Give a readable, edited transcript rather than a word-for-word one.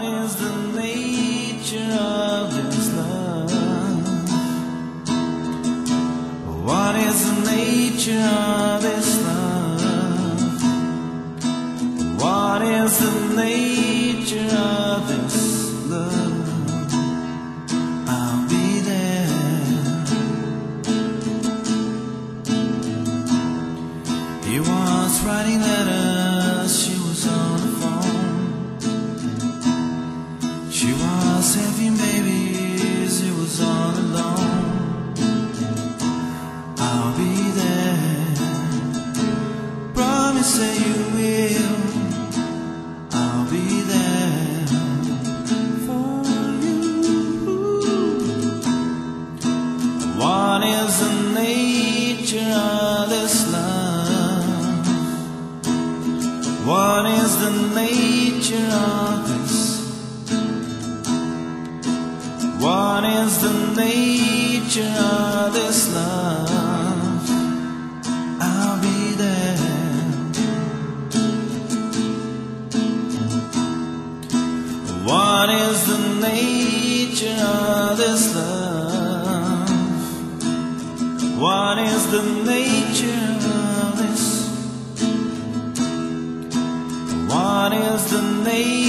is the nature of this love? What is the nature of this love? What is the nature of this love? I'll be there. He was writing letters, she was on the phone. She was having babies, he was all alone. I'll be there. Promise that you will. I'll be there for you. What is the nature of this love? What is the nature of this? What is the nature of this love? I'll be there. What is the nature of this love? What is the nature of this? What is the nature?